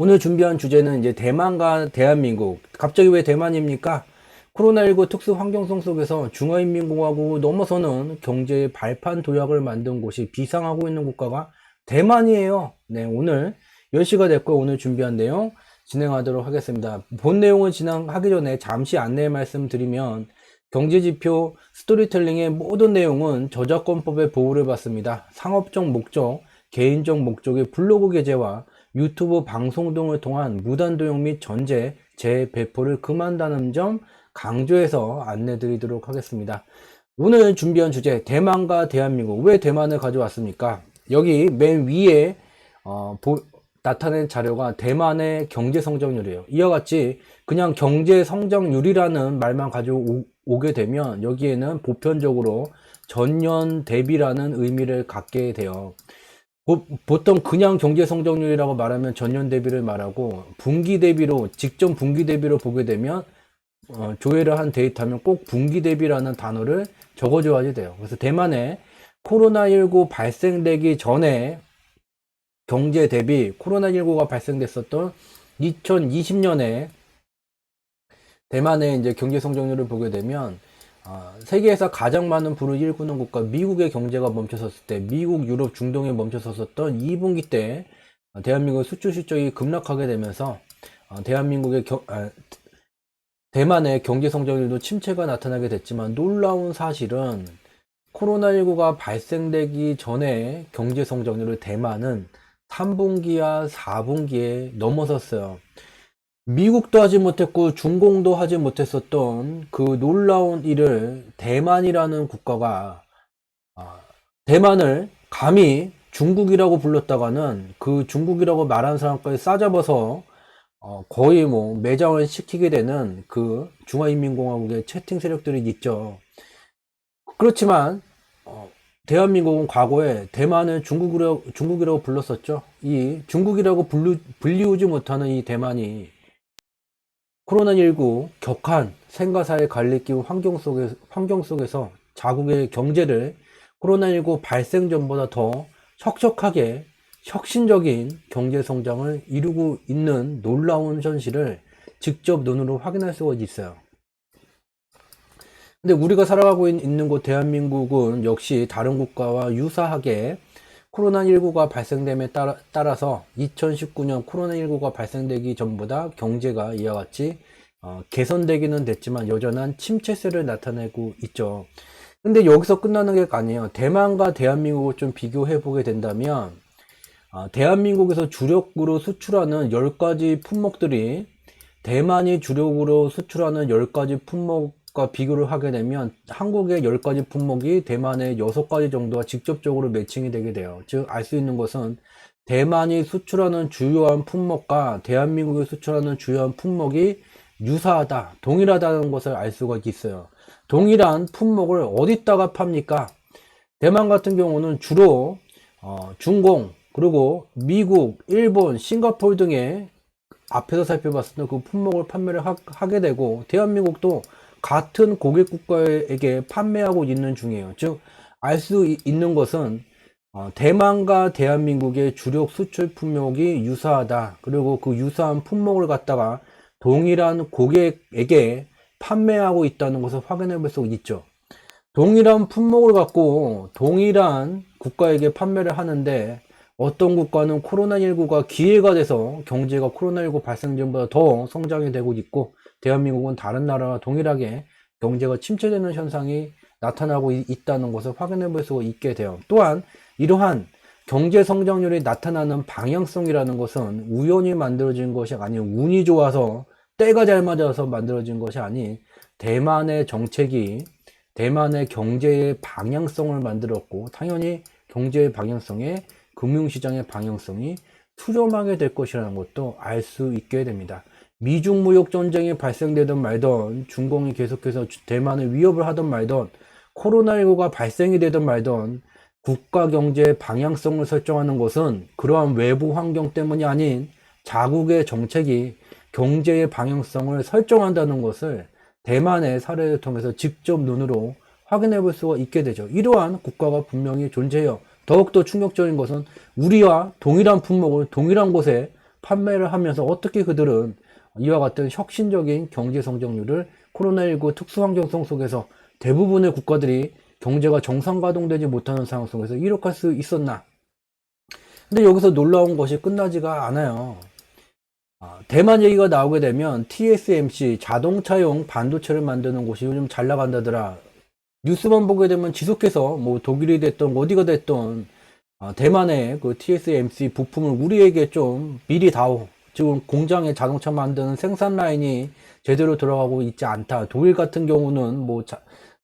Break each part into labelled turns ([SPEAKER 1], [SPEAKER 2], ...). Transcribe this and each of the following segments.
[SPEAKER 1] 오늘 준비한 주제는 이제 대만과 대한민국. 갑자기 왜 대만입니까? 코로나19 특수 환경성 속에서 중화인민공화국을 넘어서는 경제의 발판 도약을 만든 곳이 비상하고 있는 국가가 대만이에요. 네, 오늘 10시가 됐고 오늘 준비한 내용 진행하도록 하겠습니다. 본 내용을 진행하기 전에 잠시 안내 말씀드리면 경제지표 스토리텔링의 모든 내용은 저작권법의 보호를 받습니다. 상업적 목적, 개인적 목적의 블로그 게재와 유튜브 방송 등을 통한 무단 도용 및 전제, 재배포를 금한다는 점 강조해서 안내 드리도록 하겠습니다. 오늘 준비한 주제, 대만과 대한민국. 왜 대만을 가져왔습니까? 여기 맨 위에 나타낸 자료가 대만의 경제 성장률이에요. 이와 같이 그냥 경제 성장률이라는 말만 가져오게 되면 여기에는 보편적으로 전년 대비라는 의미를 갖게 돼요. 보통 그냥 경제 성장률이라고 말하면 전년 대비를 말하고 분기 대비로, 직전 분기 대비로 보게 되면 조회를 한 데이터면 꼭 분기 대비라는 단어를 적어줘야 돼요. 그래서 대만에 코로나19 발생되기 전에 경제 대비 코로나19가 발생됐었던 2020년에 대만의 이제 경제 성장률을 보게 되면 세계에서 가장 많은 부를 일구는 국가 미국의 경제가 멈춰섰을 때, 미국, 유럽, 중동에 멈춰섰었던 2분기 때 대한민국의 수출 실적이 급락하게 되면서 대만의 경제 성장률도 침체가 나타나게 됐지만, 놀라운 사실은 코로나19가 발생되기 전에 경제 성장률을 대만은 3분기와 4분기에 넘어섰어요. 미국도 하지 못했고 중공도 하지 못했었던 그 놀라운 일을 대만이라는 국가가, 대만을 감히 중국이라고 불렀다가는 그 중국이라고 말하는 사람까지 싸잡아서 거의 뭐 매장을 시키게 되는 그 중화인민공화국의 채팅 세력들이 있죠. 그렇지만 대한민국은 과거에 대만을 중국이라고 불렀었죠. 이 중국이라고 불리우지 못하는 이 대만이 코로나19 격한 생가사의 갈리끼운 환경 속에서 자국의 경제를 코로나19 발생 전보다 더 척척하게 혁신적인 경제 성장을 이루고 있는 놀라운 현실을 직접 눈으로 확인할 수가 있어요. 근데 우리가 살아가고 있는 곳 대한민국은 역시 다른 국가와 유사하게 코로나19가 발생됨에 따라서 2019년 코로나19가 발생되기 전보다 경제가 이와 같이 개선되기는 됐지만 여전한 침체세를 나타내고 있죠. 근데 여기서 끝나는 게 아니에요. 대만과 대한민국을 좀 비교해 보게 된다면 대한민국에서 주력으로 수출하는 10가지 품목들이 대만이 주력으로 수출하는 10가지 품목과 비교를 하게 되면 한국의 10가지 품목이 대만의 6가지 정도가 직접적으로 매칭이 되게 돼요. 즉, 알 수 있는 것은 대만이 수출하는 주요한 품목과 대한민국이 수출하는 주요한 품목이 유사하다, 동일하다는 것을 알 수가 있어요. 동일한 품목을 어디다가 팝니까? 대만 같은 경우는 주로 중공, 그리고 미국, 일본, 싱가포르 등의 앞에서 살펴봤을 때 그 품목을 판매를 하게 되고, 대한민국도 같은 고객 국가에게 판매하고 있는 중이에요. 즉, 알 수 있는 것은 대만과 대한민국의 주력 수출 품목이 유사하다. 그리고 그 유사한 품목을 갖다가 동일한 고객에게 판매하고 있다는 것을 확인해 볼 수 있죠. 동일한 품목을 갖고 동일한 국가에게 판매를 하는데 어떤 국가는 코로나19가 기회가 돼서 경제가 코로나19 발생 전보다 더 성장이 되고 있고, 대한민국은 다른 나라와 동일하게 경제가 침체되는 현상이 나타나고 있다는 것을 확인해 볼 수 있게 돼요. 또한 이러한 경제 성장률이 나타나는 방향성이라는 것은 우연히 만들어진 것이 아니고 운이 좋아서 때가 잘 맞아서 만들어진 것이 아닌 대만의 정책이 대만의 경제의 방향성을 만들었고, 당연히 경제의 방향성에 금융시장의 방향성이 수렴하게 될 것이라는 것도 알 수 있게 됩니다. 미중 무역 전쟁이 발생되든 말든, 중공이 계속해서 대만을 위협을 하든 말든, 코로나19가 발생이 되든 말든, 국가 경제의 방향성을 설정하는 것은 그러한 외부 환경 때문이 아닌 자국의 정책이 경제의 방향성을 설정한다는 것을 대만의 사례를 통해서 직접 눈으로 확인해 볼 수가 있게 되죠. 이러한 국가가 분명히 존재해요. 더욱더 충격적인 것은 우리와 동일한 품목을 동일한 곳에 판매를 하면서 어떻게 그들은 이와 같은 혁신적인 경제 성장률을 코로나19 특수환경 속에서 대부분의 국가들이 경제가 정상 가동되지 못하는 상황 속에서 이룩할 수 있었나? 근데 여기서 놀라운 것이 끝나지가 않아요. 대만 얘기가 나오게 되면 TSMC 자동차용 반도체를 만드는 곳이 요즘 잘 나간다더라. 뉴스만 보게 되면 지속해서 뭐 독일이 됐던 어디가 됐던 대만의 그 TSMC 부품을 우리에게 좀 미리 다오. 지금 공장에 자동차 만드는 생산 라인이 제대로 들어가고 있지 않다. 독일 같은 경우는 뭐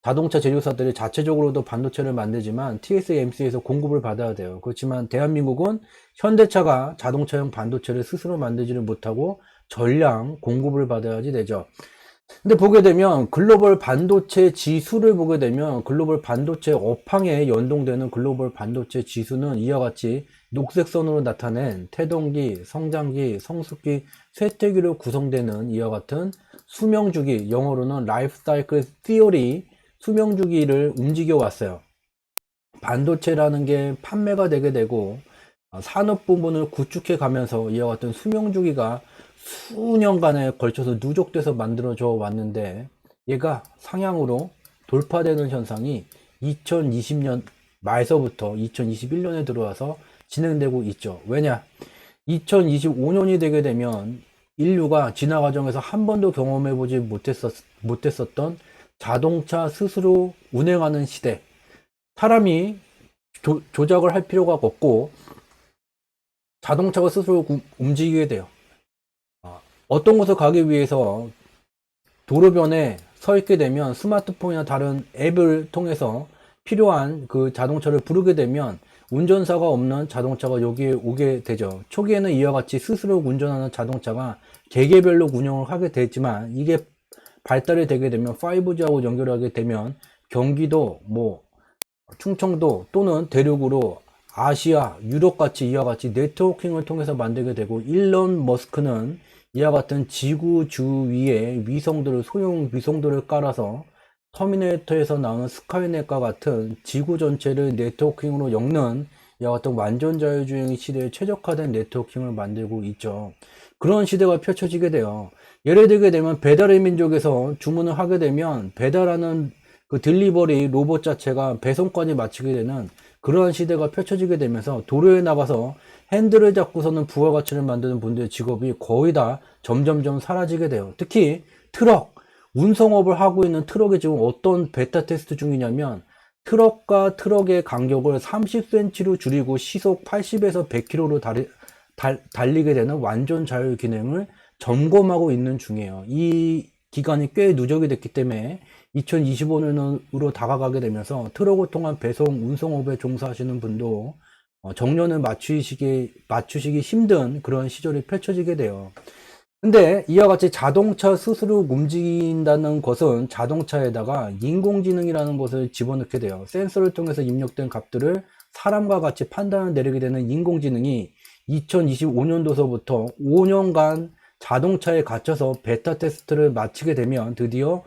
[SPEAKER 1] 자동차 제조사들이 자체적으로도 반도체를 만들지만 TSMC에서 공급을 받아야 돼요. 그렇지만 대한민국은 현대차가 자동차용 반도체를 스스로 만들지를 못하고 전량 공급을 받아야지 되죠. 근데 보게 되면 글로벌 반도체 지수를 보게 되면 글로벌 반도체 업황에 연동되는 글로벌 반도체 지수는 이와 같이 녹색 선으로 나타낸 태동기, 성장기, 성숙기, 쇠퇴기로 구성되는 이와 같은 수명주기, 영어로는 라이프 사이클 티어리, 수명주기를 움직여 왔어요. 반도체라는 게 판매가 되게 되고 산업 부분을 구축해 가면서 이와 같은 수명주기가 수년간에 걸쳐서 누적돼서 만들어져 왔는데 얘가 상향으로 돌파되는 현상이 2020년 말서부터 2021년에 들어와서 진행되고 있죠. 왜냐? 2025년이 되게 되면 인류가 진화 과정에서 한 번도 경험해보지 못했었던 자동차 스스로 운행하는 시대. 사람이 조작을 할 필요가 없고 자동차가 스스로 움직이게 돼요. 어떤 곳을 가기 위해서 도로변에 서 있게 되면 스마트폰이나 다른 앱을 통해서 필요한 그 자동차를 부르게 되면 운전사가 없는 자동차가 여기에 오게 되죠. 초기에는 이와 같이 스스로 운전하는 자동차가 개개별로 운영을 하게 되지만 이게 발달이 되게 되면 5G하고 연결하게 되면 경기도, 뭐 충청도 또는 대륙으로 아시아, 유럽 같이 이와 같이 네트워킹을 통해서 만들게 되고 일론 머스크는 이와 같은 지구 주위에 위성들을 소형 위성들을 깔아서 터미네이터에서 나오는 스카이넷과 같은 지구 전체를 네트워킹으로 엮는 이와 같은 완전 자율주행 시대에 최적화된 네트워킹을 만들고 있죠. 그런 시대가 펼쳐지게 돼요. 예를 들게 되면 배달의 민족에서 주문을 하게 되면 배달하는 그 딜리버리 로봇 자체가 배송까지 마치게 되는 그러한 시대가 펼쳐지게 되면서 도로에 나가서 핸들을 잡고서는 부가가치를 만드는 분들의 직업이 거의 다 점점점 사라지게 돼요. 특히 트럭, 운송업을 하고 있는 트럭이 지금 어떤 베타 테스트 중이냐면 트럭과 트럭의 간격을 30cm로 줄이고 시속 80에서 100km로 달리게 되는 완전 자율 기능을 점검하고 있는 중이에요. 이 기간이 꽤 누적이 됐기 때문에 2025년으로 다가가게 되면서 트럭을 통한 배송, 운송업에 종사하시는 분도 정년을 맞추시기 힘든 그런 시절이 펼쳐지게 돼요. 근데 이와 같이 자동차 스스로 움직인다는 것은 자동차에다가 인공지능이라는 것을 집어넣게 돼요. 센서를 통해서 입력된 값들을 사람과 같이 판단을 내리게 되는 인공지능이 2025년도서부터 5년간 자동차에 갇혀서 베타 테스트를 마치게 되면 드디어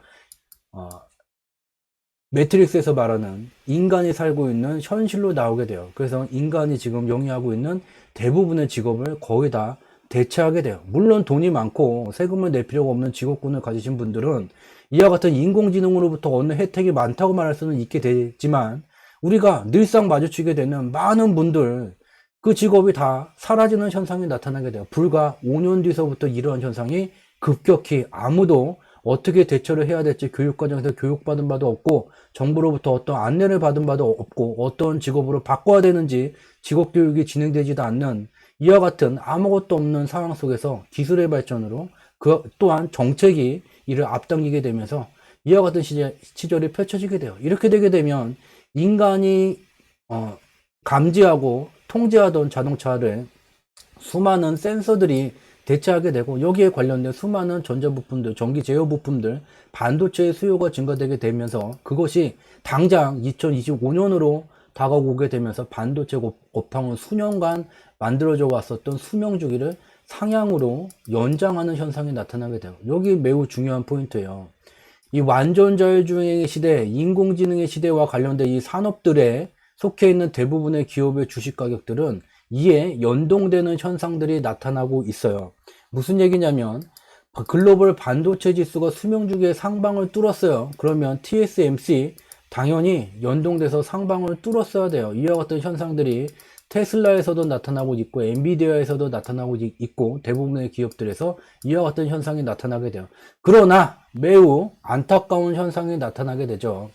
[SPEAKER 1] 매트릭스에서 말하는 인간이 살고 있는 현실로 나오게 돼요. 그래서 인간이 지금 영위하고 있는 대부분의 직업을 거의 다 대체하게 돼요. 물론 돈이 많고 세금을 낼 필요가 없는 직업군을 가지신 분들은 이와 같은 인공지능으로부터 얻는 혜택이 많다고 말할 수는 있게 되지만 우리가 늘상 마주치게 되는 많은 분들 그 직업이 다 사라지는 현상이 나타나게 돼요. 불과 5년 뒤서부터 이러한 현상이 급격히 아무도 어떻게 대처를 해야 될지 교육과정에서 교육받은 바도 없고 정부로부터 어떤 안내를 받은 바도 없고 어떤 직업으로 바꿔야 되는지 직업교육이 진행되지도 않는 이와 같은 아무것도 없는 상황 속에서 기술의 발전으로 그 또한 정책이 이를 앞당기게 되면서 이와 같은 시절이 펼쳐지게 돼요. 이렇게 되게 되면 인간이 감지하고 통제하던 자동차를 수많은 센서들이 대체하게 되고 여기에 관련된 수많은 전자부품들, 전기 제어 부품들, 반도체의 수요가 증가되게 되면서 그것이 당장 2025년으로 다가오게 되면서 반도체 업황은 수년간 만들어져 왔었던 수명주기를 상향으로 연장하는 현상이 나타나게 돼요. 여기 매우 중요한 포인트예요. 이 완전 자율주행의 시대, 인공지능의 시대와 관련된 이 산업들에 속해 있는 대부분의 기업의 주식 가격들은 이에 연동되는 현상들이 나타나고 있어요. 무슨 얘기냐면 글로벌 반도체 지수가 수명주기의 상방을 뚫었어요. 그러면 TSMC 당연히 연동돼서 상방을 뚫었어야 돼요. 이와 같은 현상들이 테슬라에서도 나타나고 있고 엔비디아에서도 나타나고 있고 대부분의 기업들에서 이와 같은 현상이 나타나게 돼요. 그러나 매우 안타까운 현상이 나타나게 되죠.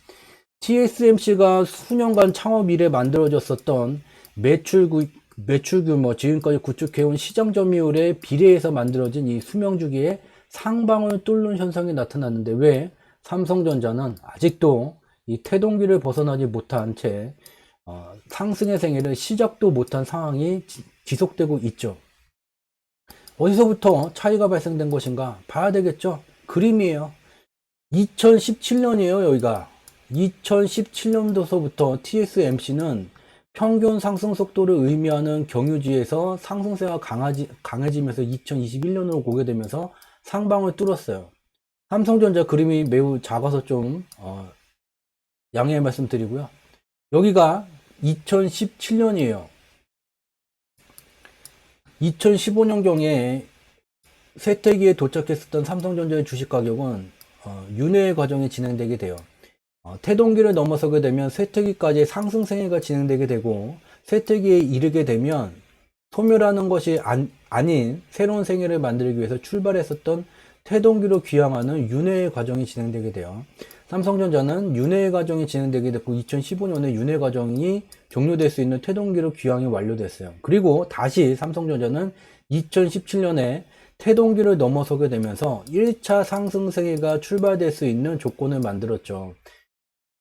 [SPEAKER 1] TSMC가 수년간 창업 이래 만들어졌었던 매출 규모, 지금까지 구축해온 시장 점유율에 비례해서 만들어진 이 수명주기에 상방을 뚫는 현상이 나타났는데 왜 삼성전자는 아직도 이 태동기를 벗어나지 못한 채 상승의 생애를 시작도 못한 상황이 지속되고 있죠. 어디서부터 차이가 발생된 것인가 봐야 되겠죠. 그림이에요. 2017년이에요. 여기가 2017년도서부터 TSMC는 평균 상승 속도를 의미하는 경유지에서 상승세가 강해지면서 2021년으로 보게 되면서 상방을 뚫었어요. 삼성전자 그림이 매우 작아서 좀 양해의 말씀 드리고요. 여기가 2017년이에요. 2015년경에 쇠퇴기에 도착했었던 삼성전자의 주식 가격은 윤회 과정이 진행되게 돼요. 태동기를 넘어서게 되면 쇠퇴기까지 상승생애가 진행되게 되고 쇠퇴기에 이르게 되면 소멸하는 것이 아닌 새로운 생애를 만들기 위해서 출발했었던 태동기로 귀향하는 윤회의 과정이 진행되게 돼요. 삼성전자는 윤회 과정이 진행되게 됐고 2015년에 윤회 과정이 종료될 수 있는 태동기로 귀향이 완료됐어요. 그리고 다시 삼성전자는 2017년에 태동기를 넘어서게 되면서 1차 상승세계가 출발될 수 있는 조건을 만들었죠.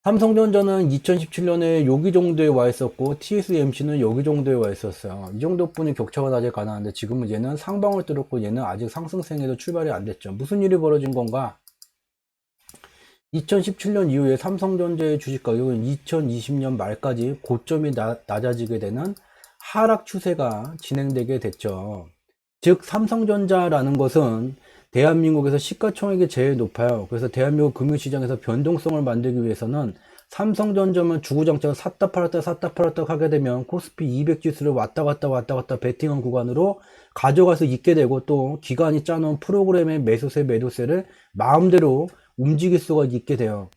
[SPEAKER 1] 삼성전자는 2017년에 여기 정도에 와 있었고 TSMC는 여기 정도에 와 있었어요. 이 정도뿐이 격차가 나질 가능한데 지금은 얘는 상방을 뚫었고 얘는 아직 상승세계도 출발이 안 됐죠. 무슨 일이 벌어진 건가? 2017년 이후에 삼성전자의 주식 가격은 2020년 말까지 고점이 낮아지게 되는 하락 추세가 진행되게 됐죠. 즉 삼성전자라는 것은 대한민국에서 시가총액이 제일 높아요. 그래서 대한민국 금융시장에서 변동성을 만들기 위해서는 삼성전자만 주구장창 샀다 팔았다 하게 되면 코스피 200 지수를 왔다 갔다 베팅한 구간으로 가져가서 있게 되고 또 기관이 짜놓은 프로그램의 매수세 매도세를 마음대로 움직일 수가 있게 돼요.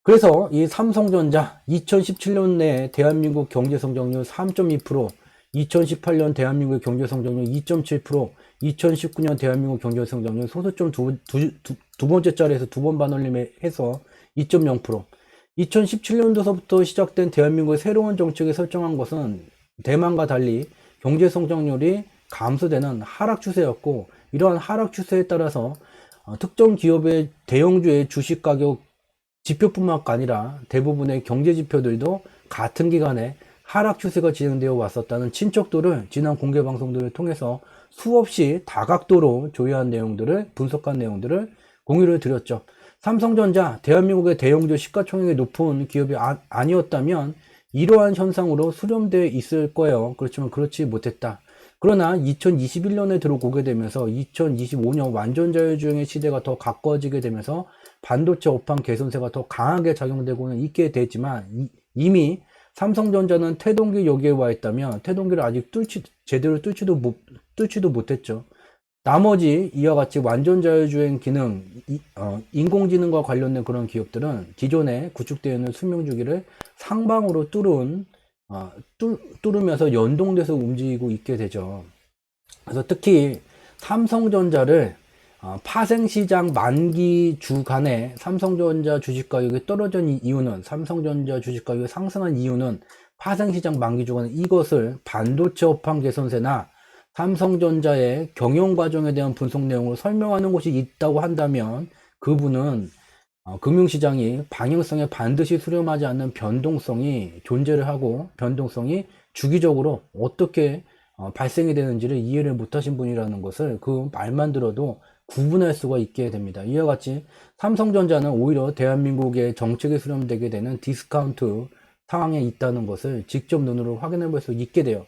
[SPEAKER 1] 그래서 이 삼성전자 2017년 내 대한민국 경제성장률 3.2%, 2018년 대한민국 경제성장률 2.7%, 2019년 대한민국 경제성장률 소수점 두 번째 자리에서 두 번 반올림해서 2.0%. 2017년도서부터 시작된 대한민국의 새로운 정책에 설정한 것은 대만과 달리 경제성장률이 감소되는 하락 추세였고 이러한 하락 추세에 따라서 특정 기업의 대형주의 주식 가격 지표뿐만 아니라 대부분의 경제 지표들도 같은 기간에 하락 추세가 진행되어 왔었다는 친척도를 지난 공개 방송들을 통해서 수없이 다각도로 조회한 내용들을 분석한 내용들을 공유를 드렸죠. 삼성전자 대한민국의 대형주 시가총액이 높은 기업이 아니었다면 이러한 현상으로 수렴되어 있을 거예요. 그렇지만 그렇지 못했다. 그러나 2021년에 들어오게 되면서 2025년 완전 자율주행의 시대가 더 가까워지게 되면서 반도체 업황 개선세가 더 강하게 작용되고는 있게 되지만 이미 삼성전자는 태동기 여기에 와 있다면 태동기를 아직 제대로 뚫지도 못했죠. 나머지 이와 같이 완전 자율주행 기능, 인공지능과 관련된 그런 기업들은 기존에 구축되어 있는 수명주기를 상방으로 뚫으면서 연동돼서 움직이고 있게 되죠. 그래서 특히 삼성전자를 파생시장 만기 주간에 삼성전자 주식가격이 떨어진 이유는 삼성전자 주식가격이 상승한 이유는 파생시장 만기 주간에 이것을 반도체 업황 개선세나 삼성전자의 경영과정에 대한 분석 내용을 설명하는 곳이 있다고 한다면 그분은 금융시장이 방향성에 반드시 수렴하지 않는 변동성이 존재를 하고 변동성이 주기적으로 어떻게 발생이 되는지를 이해를 못하신 분이라는 것을 그 말만 들어도 구분할 수가 있게 됩니다. 이와 같이 삼성전자는 오히려 대한민국의 정책이 수렴되게 되는 디스카운트 상황에 있다는 것을 직접 눈으로 확인해 볼 수 있게 돼요.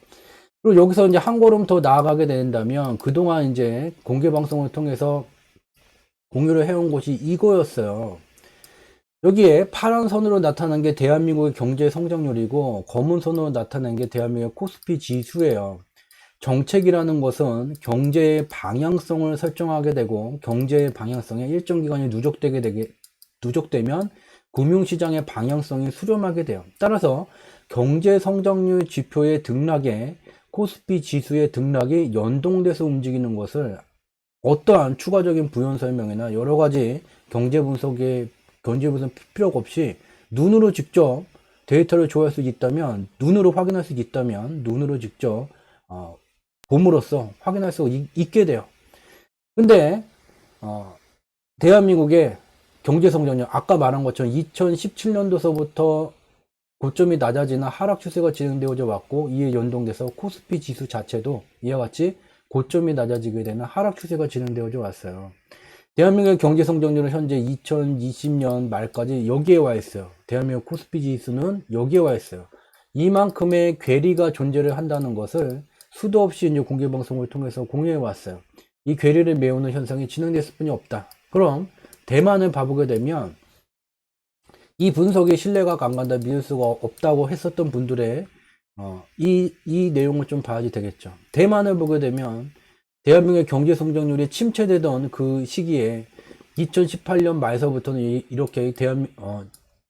[SPEAKER 1] 그리고 여기서 이제 한 걸음 더 나아가게 된다면 그동안 이제 공개 방송을 통해서 공유를 해온 것이 이거였어요. 여기에 파란 선으로 나타난 게 대한민국의 경제 성장률이고 검은 선으로 나타난 게 대한민국의 코스피 지수예요. 정책이라는 것은 경제의 방향성을 설정하게 되고 경제의 방향성에 일정 기간이 누적되면 금융시장의 방향성이 수렴하게 돼요. 따라서 경제 성장률 지표의 등락에 코스피 지수의 등락이 연동돼서 움직이는 것을 어떠한 추가적인 부연 설명이나 여러 가지 경제 분석 필요가 없이 눈으로 직접 데이터를 조회할 수 있다면, 눈으로 확인할 수 있다면 눈으로 직접 봄으로써 확인할 수 있게 돼요. 근데 대한민국의 경제 성장률, 아까 말한 것처럼 2017년도서부터 고점이 낮아지나 하락 추세가 진행되어져 왔고, 이에 연동돼서 코스피 지수 자체도 이와 같이 고점이 낮아지게 되는 하락 추세가 진행되어져 왔어요. 대한민국의 경제 성장률은 현재 2020년 말까지 여기에 와 있어요. 대한민국 코스피 지수는 여기에 와 있어요. 이만큼의 괴리가 존재를 한다는 것을 수도 없이 이제 공개 방송을 통해서 공유해 왔어요. 이 괴리를 메우는 현상이 진행됐을 뿐이 없다. 그럼 대만을 봐보게 되면 이 분석이 신뢰가 안 간다, 믿을 수가 없다고 했었던 분들의 이 내용을 좀 봐야지 되겠죠. 대만을 보게 되면 대한민국의 경제 성장률이 침체되던 그 시기에 2018년 말서부터는 이렇게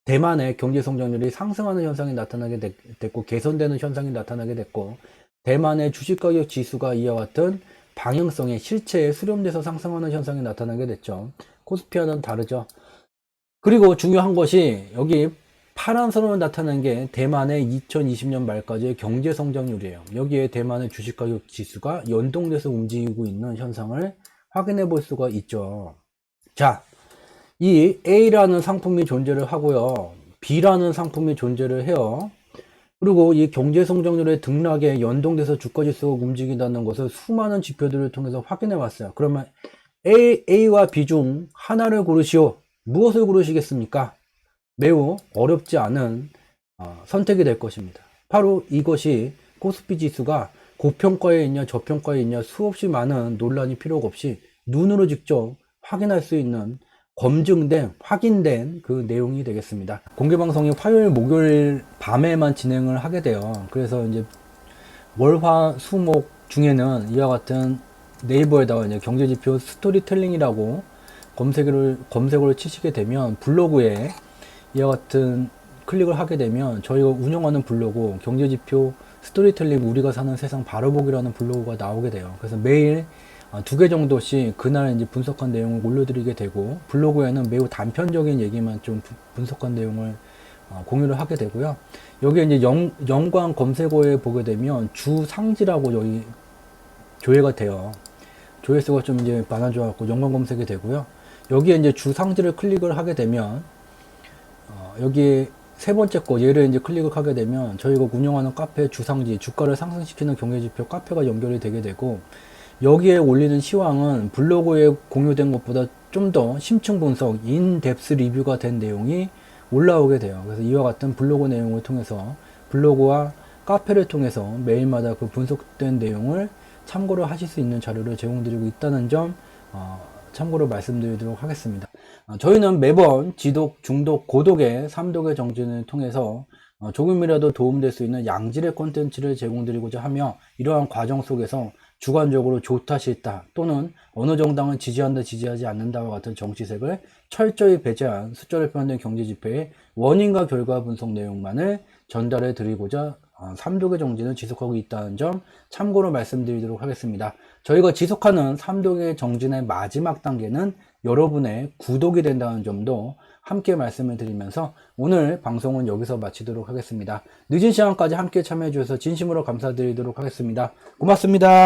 [SPEAKER 1] 대만의 경제 성장률이 상승하는 현상이 나타나게 됐고, 개선되는 현상이 나타나게 됐고, 대만의 주식가격 지수가 이와 같은 방향성의 실체에 수렴돼서 상승하는 현상이 나타나게 됐죠. 코스피와는 다르죠. 그리고 중요한 것이 여기 파란 선으로 나타난 게 대만의 2020년 말까지의 경제 성장률이에요. 여기에 대만의 주식가격 지수가 연동돼서 움직이고 있는 현상을 확인해 볼 수가 있죠. 자, 이 A라는 상품이 존재를 하고요, B라는 상품이 존재를 해요. 그리고 이 경제 성장률의 등락에 연동돼서 주가지수가 움직인다는 것을 수많은 지표들을 통해서 확인해 왔어요. 그러면 A와 B 중 하나를 고르시오. 무엇을 고르시겠습니까? 매우 어렵지 않은 선택이 될 것입니다. 바로 이것이 코스피 지수가 고평가에 있냐 저평가에 있냐 수없이 많은 논란이 필요가 없이 눈으로 직접 확인할 수 있는 검증된, 확인된 그 내용이 되겠습니다. 공개방송이 화요일, 목요일 밤에만 진행을 하게 돼요. 그래서 이제 월, 화, 수, 목 중에는 이와 같은 네이버에다가 이제 경제지표 스토리텔링이라고 검색어를 치시게 되면 블로그에 이와 같은 클릭을 하게 되면 저희가 운영하는 블로그 경제지표 스토리텔링 우리가 사는 세상 바로보기라는 블로그가 나오게 돼요. 그래서 매일 2개 정도씩 그날 이제 분석한 내용을 올려드리게 되고, 블로그에는 매우 단편적인 얘기만 좀 분석한 내용을 공유를 하게 되고요. 여기에 이제 연관 검색어에 보게 되면 주상지라고 여기 조회가 돼요. 조회수가 좀 이제 많아져갖고 연관 검색이 되고요. 여기에 이제 주상지를 클릭을 하게 되면 여기 세 번째 거 얘를 이제 클릭을 하게 되면 저희가 운영하는 카페 주상지, 주가를 상승시키는 경제지표 카페가 연결이 되게 되고, 여기에 올리는 시황은 블로그에 공유된 것보다 좀 더 심층 분석, 인덱스 리뷰가 된 내용이 올라오게 돼요. 그래서 이와 같은 블로그 내용을 통해서, 블로그와 카페를 통해서 매일마다 그 분석된 내용을 참고를 하실 수 있는 자료를 제공드리고 있다는 점 참고로 말씀드리도록 하겠습니다. 저희는 매번 지독, 중독, 고독의 3독의 정진을 통해서 조금이라도 도움될 수 있는 양질의 콘텐츠를 제공드리고자 하며, 이러한 과정 속에서 주관적으로 좋다 싫다 또는 어느 정당을 지지한다 지지하지 않는다와 같은 정치색을 철저히 배제한 숫자를 표현된 경제지표의 원인과 결과 분석 내용만을 전달해 드리고자 3독의 정진을 지속하고 있다는 점 참고로 말씀드리도록 하겠습니다. 저희가 지속하는 3독의 정진의 마지막 단계는 여러분의 구독이 된다는 점도 함께 말씀을 드리면서 오늘 방송은 여기서 마치도록 하겠습니다. 늦은 시간까지 함께 참여해 주셔서 진심으로 감사드리도록 하겠습니다. 고맙습니다.